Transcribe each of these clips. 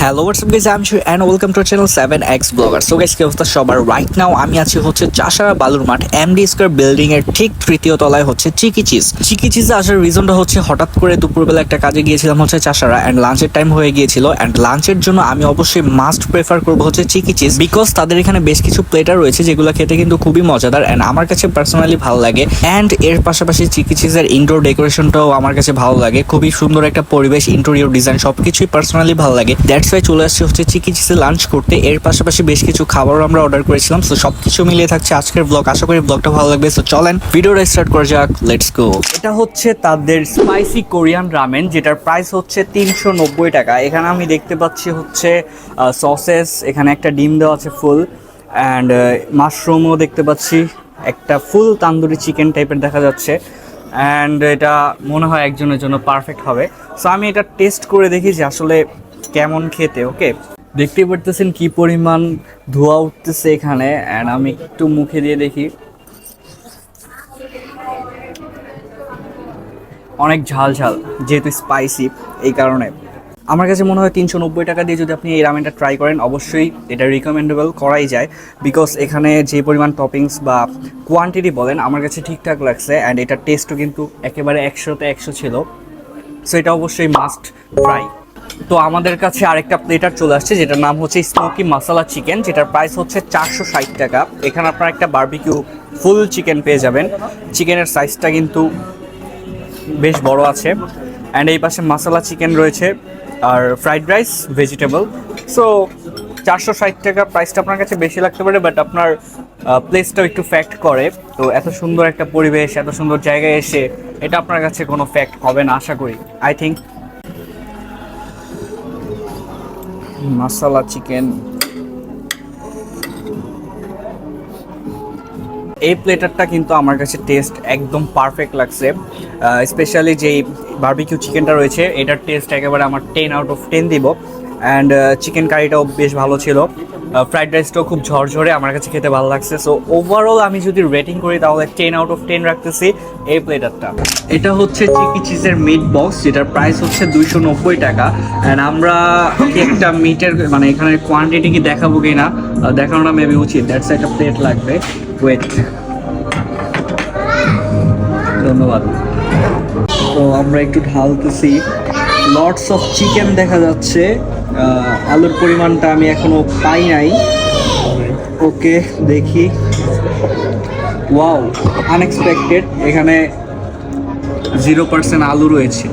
Hello what's up guys, আমি Shubho and welcome to channel 7x blogger. So guys, কি অবস্থা সবার? রাইট নাও আমি আছি হচ্ছে চাষারা বালুর মাঠ এমডি স্কয়ার বিল্ডিং এর ঠিক তৃতীয় তলায় হচ্ছে চিকি চিজে আসার রিজনটা হচ্ছে হঠাৎ করে দুপুরবেলা একটা কাজে গিয়েছিলাম হচ্ছে চাষারা, এন্ড লাঞ্চের টাইম হয়ে গিয়েছিল। এন্ড লাঞ্চের জন্য আমি অবশ্যই মাস্ট প্রেফার করবো হচ্ছে চিকি চিজ, বিকজ তাদের এখানে বেশ কিছু প্লেটার রয়েছে যেগুলো খেতে কিন্তু খুবই মজাদার এন্ড আমার কাছে পার্সোনালি ভালো লাগে। এন্ড এর পাশাপাশি চিকি চিজের ইনডোর ডেকোরেশনটাও আমার কাছে ভালো লাগে, খুবই সুন্দর একটা পরিবেশ, ইন্টেরিয়র ডিজাইন সবকিছুই পার্সোনালি ভালো লাগে। দ্যাটস ওয়াই চলে আসছে হচ্ছে চিকি চিজে লাঞ্চ করতে। এর পাশাপাশি বেশ কিছু খাবারও আমরা অর্ডার করেছিলাম। সো সবকিছু মিলিয়ে থাকছে আজকের ব্লগ। আশা করি ব্লগটা ভালো লাগবে। সো চলেন ভিডিওটা স্টার্ট করা যাক, লেটস গো। এটা হচ্ছে তাদের স্পাইসি কোরিয়ান রামেন, যেটার প্রাইস হচ্ছে 390 টাকা। এখানে আমি দেখতে পাচ্ছি হচ্ছে সসেস, এখানে একটা ডিম দেওয়া আছে ফুল, অ্যান্ড মাশরুমও দেখতে পাচ্ছি, একটা ফুল তান্দুরি চিকেন টাইপের দেখা যাচ্ছে। অ্যান্ড এটা মনে হয় একজনের জন্য পারফেক্ট হবে। সো আমি এটা টেস্ট করে দেখি যে আসলে কেমন খেতে। ওকে, দেখতেই পারতেছেন কি পরিমাণ ধোঁয়া উঠতেছে এখানে, অ্যান্ড আমি একটু মুখে দিয়ে দেখি। অনেক ঝাল ঝাল, যেহেতু স্পাইসি এই কারণে আমার কাছে মনে হয় 390 টাকা দিয়ে যদি আপনি এই রামেনটা ট্রাই করেন, অবশ্যই এটা রিকমেন্ডেবল করাই যায়। বিকজ এখানে যে পরিমাণ টপিংস বা কোয়ান্টিটি বলেন আমার কাছে ঠিকঠাক লাগছে, অ্যান্ড এটার টেস্টও কিন্তু একেবারে 100তে 100 ছিল। সো এটা অবশ্যই মাস্ট ট্রাই। তো আমাদের কাছে আরেকটা প্লেটার চলে আসছে, যেটার নাম হচ্ছে স্মোকি মাসালা চিকেন, যেটার প্রাইস হচ্ছে 460 টাকা। এখানে আপনারা একটা বারবিকিউ ফুল চিকেন পেয়ে যাবেন। চিকেনের সাইজটা কিন্তু বেশ বড় আছে। অ্যান্ড এই পাশে মাসালা চিকেন রয়েছে আর ফ্রাইড রাইস, ভেজিটেবল। সো 460 টাকা প্রাইসটা আপনার কাছে বেশি লাগতে পারে, বাট আপনার প্লেসটাও একটু ফ্যাক্ট করে। তো এত সুন্দর একটা পরিবেশ, এত সুন্দর জায়গায় এসে এটা আপনার কাছে কোনো ফ্যাক্ট হবে না আশা করি। আই থিঙ্ক মাসালা চিকেন, এই প্লেটারটা কিন্তু আমার কাছে টেস্ট একদম পারফেক্ট লাগছে। স্পেশালি যেই বারবিকিউ চিকেনটা রয়েছে, এটার টেস্ট একেবারে আমার 10 আউট অফ 10 দিব। অ্যান্ড চিকেন কারিটাও বেশ ভালো ছিল। ফ্রাইড রাইসটাও খুব ঝরঝরে, আমার কাছে খেতে ভালো লাগছে। সো ওভারঅল আমি যদি রেটিং করি তাহলে 10 আউট অফ 10 রাখতেছি এই প্লেটারটা। এটা হচ্ছে চিকি চিজের মিট বক্স, যেটার প্রাইস হচ্ছে 290 টাকা। অ্যান্ড আমরা কি একটা মিটের মানে এখানে কোয়ান্টিটি কি দেখাবো কি না, দেখানোটা মেবি উচিত। দ্যাটস একটা প্লেট লাগবে। ওয়েট, ধন্যবাদ। তো আমরা একটু ঢালতেছি। লটস অফ চিকেন দেখা যাচ্ছে। আলুর পরিমাণটা আমি এখনো পাই নাই। ওকে, দেখি। ওয়াও, আনএক্সপেক্টেড, এখানে 0% আলু রয়েছে।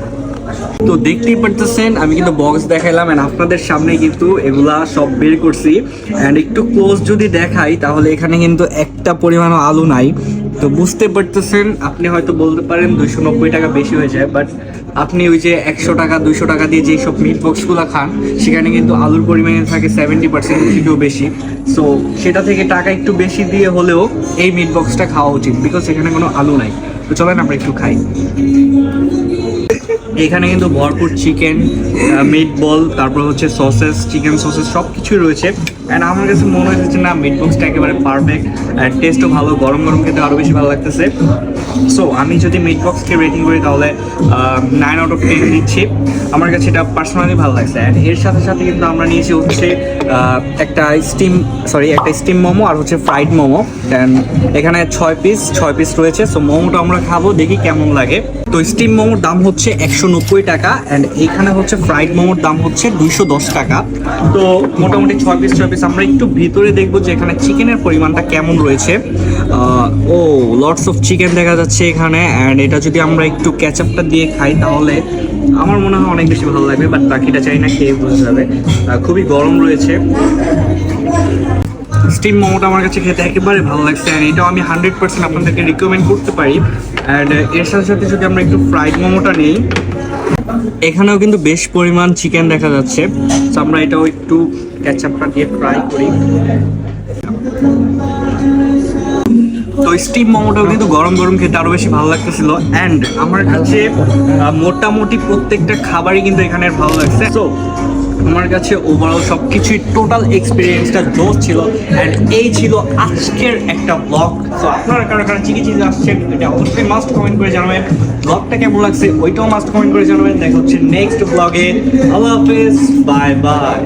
তো দেখতেই পারতেছেন আমি কিন্তু বক্স দেখাইলাম, এন্ড আপনাদের সামনে কিন্তু এগুলা সব বের করছি। অ্যান্ড একটু ক্লোজ যদি দেখাই তাহলে এখানে কিন্তু একটা পরিমাণও আলু নাই। তো বুঝতে পারতেছেন, আপনি হয়তো বলতে পারেন 290 টাকা বেশি হয়ে যায়, বাট আপনি ওই যে 100 টাকা 200 টাকা দিয়ে যেই সব মিট বক্সগুলো খান, সেখানে কিন্তু আলুর পরিমাণ থাকে 70% থেকেও বেশি। সো সেটা থেকে টাকা একটু বেশি দিয়ে হলেও এই মিট বক্সটা খাওয়া উচিত, বিকজ এখানে কোনো আলু নাই। তো চলেন আমরা একটু খাই। এখানে কিন্তু ভরপুর চিকেন, মিট বল, তারপর হচ্ছে সসেস, চিকেন সসেস সব কিছুই রয়েছে। অ্যান্ড আমার কাছে মনে হয়েছে না মিট বক্সটা একেবারে পারফেক্ট, অ্যান্ড টেস্টও ভালো, গরম গরম খেতে আরও বেশি ভালো লাগতেছে। সো আমি যদি মিট বক্সকে রেটিং করি তাহলে 9 আউট অফ 10 দিচ্ছি। আমার কাছে এটা পার্সোনালি ভালো লাগছে। অ্যান্ড এর সাথে সাথে কিন্তু আমরা নিয়েছি হচ্ছে একটা স্টিম মোমো আর হচ্ছে ফ্রাইড মোমো। অ্যান্ড এখানে 6 পিস রয়েছে। সো মোমোটা আমরা খাবো, দেখি কেমন লাগে। তো স্টিম মোমোর দাম হচ্ছে 190 টাকা, অ্যান্ড এইখানে হচ্ছে ফ্রাইড মোমোর দাম হচ্ছে 210 টাকা। তো মোটামুটি 6 পিস আমরা একটু ভিতরে দেখবো যে এখানে চিকেনের পরিমাণটা কেমন রয়েছে। ও, লটস অফ চিকেন দেখা যাচ্ছে এখানে। অ্যান্ড এটা যদি আমরা একটু ক্যাচআপটা দিয়ে খাই তাহলে আমার মনে হয় অনেক বেশি ভালো লাগবে, বাট বাকিটা চাই না, খেয়ে বোঝা যাবে। খুবই গরম রয়েছে। স্টিম মোমোটা আমার কাছে খেতে একেবারে ভালো লাগছে, অ্যান্ড এটাও আমি 100% আপনাদেরকে রিকমেন্ড করতে পারি। অ্যান্ড এর সাথে সাথে যদি আমরা একটু ফ্রাইড মোমোটা নিই, এখানেও কিন্তু বেশ পরিমাণ চিকেন দেখা যাচ্ছে। তো আমরা এটাও একটু ক্যাচআপটা দিয়ে ফ্রাই করি। তো স্টিম মোমোটাও কিন্তু গরম গরম খেতে আরো বেশি ভালো লাগতেছিল। অ্যান্ড আমার কাছে মোটামুটি প্রত্যেকটা খাবারই কিন্তু এখানে ভালো লাগছে। সো আমার কাছে ওভারঅল সব কিছুই টোটাল এক্সপিরিয়েন্সটা জোস ছিল। অ্যান্ড এই ছিল আজকের একটা ব্লগ। তো আপনারা কারা কারা চিকি চিজ আসছেন এটা অবশ্যই মাস্ট কমেন্ট করে জানাবেন। ব্লগটা কেমন লাগছে ওইটাও মাস্ট কমেন্ট করে জানাবেন। দেখা হচ্ছে নেক্সট ব্লগে। আল্লাহ হাফেজ, বাই বাই।